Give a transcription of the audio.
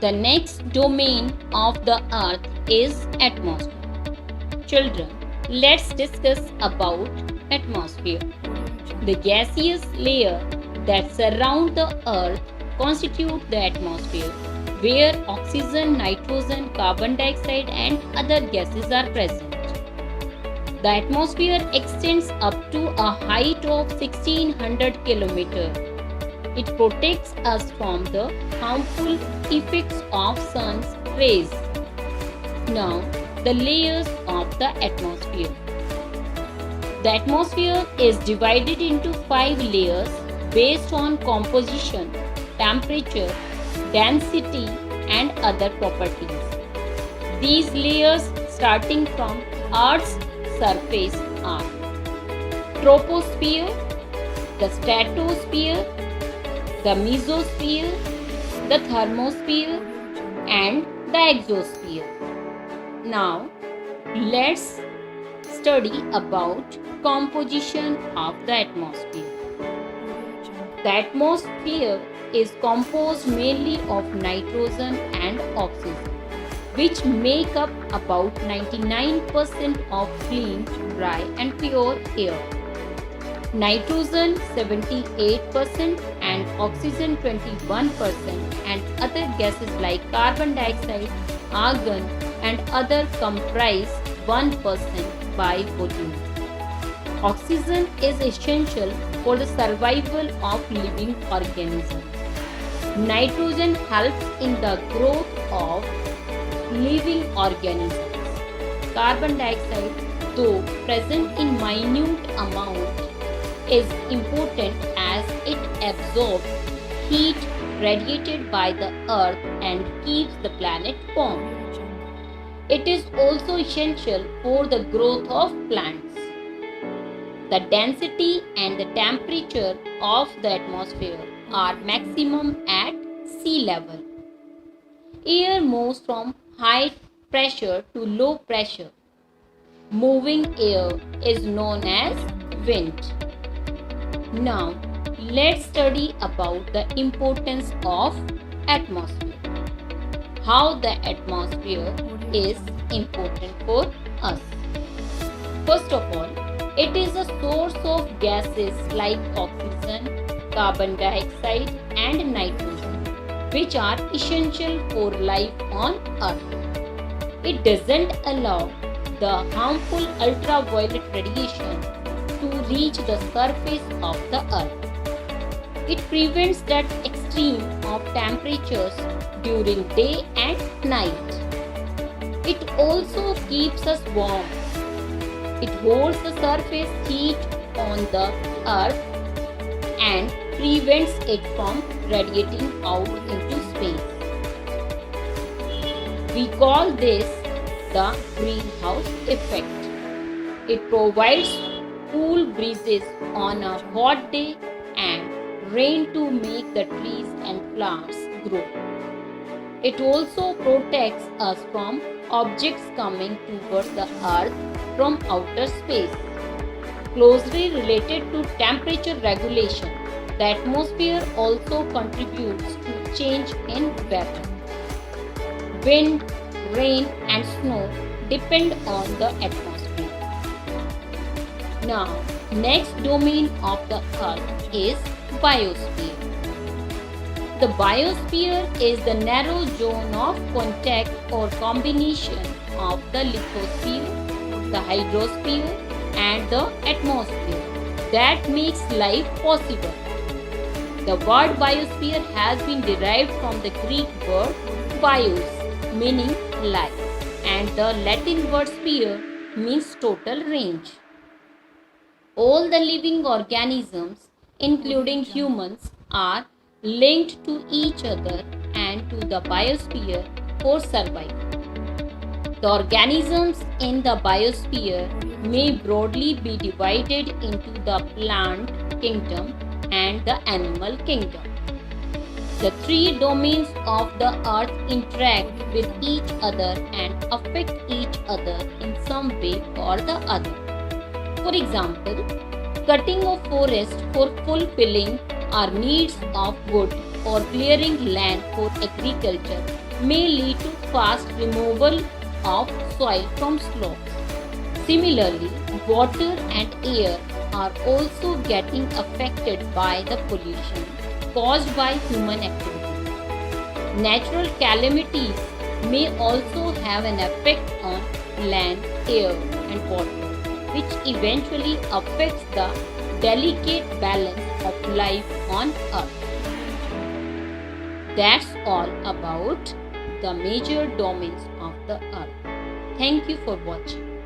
The next domain of the earth is atmosphere. Children, let's discuss about atmosphere. The gaseous layer that surround the earth constitute the atmosphere, where oxygen, nitrogen, carbon dioxide and other gases are present. The atmosphere extends up to a height of 1600 km. It protects us from the harmful effects of sun's rays. Now, the layers of the atmosphere. The atmosphere is divided into 5 layers based on composition, temperature, density, and other properties. These layers, starting from Earth's surface, are troposphere, the stratosphere, the mesosphere, the thermosphere, and the exosphere. Now, let's study about composition of the atmosphere. The atmosphere is composed mainly of nitrogen and oxygen, which make up about 99% of clean, dry and pure air. Nitrogen 78% and oxygen 21% and other gases like carbon dioxide, argon and other comprise 1% by volume. Oxygen is essential for the survival of living organisms. Nitrogen helps in the growth of living organisms. Carbon dioxide, though present in minute amount, is important as it absorbs heat radiated by the earth and keeps the planet warm. It is also essential for the growth of plants. The density and the temperature of the atmosphere are maximum at sea level. Air moves from high pressure to low pressure. Moving air is known as wind. Now, let's study about the importance of atmosphere. How the atmosphere is important for us. First of all, it is a source of gases like oxygen, carbon dioxide and nitrogen, which are essential for life on Earth. It doesn't allow the harmful ultraviolet radiation to reach the surface of the earth. It prevents that extreme of temperatures during day and night. It also keeps us warm. It holds the surface heat on the earth and prevents it from radiating out into space. We call this the greenhouse effect. It provides cool breezes on a hot day and rain to make the trees and flowers grow. It also protects us from objects coming towards the earth from outer space. Closely related to temperature regulation, the atmosphere also contributes to change in weather. Wind, rain and snow depend on the atmosphere. Now, next domain of the earth is biosphere. The biosphere is the narrow zone of contact or combination of the lithosphere, the hydrosphere and the atmosphere that makes life possible. The word biosphere has been derived from the Greek word bios, meaning life, and the Latin word sphere means total range. All the living organisms, including humans, are linked to each other and to the biosphere for survival. The organisms in the biosphere may broadly be divided into the plant kingdom and the animal kingdom. The three domains of the earth interact with each other and affect each other in some way or the other. For example, cutting of forest for fulfilling our needs of wood or clearing land for agriculture may lead to fast removal of soil from slopes. Similarly, water and air are also getting affected by the pollution caused by human activity. Natural calamities may also have an effect on land, air, and water, which eventually affects the delicate balance of life on Earth. That's all about the major domains of the Earth. Thank you for watching.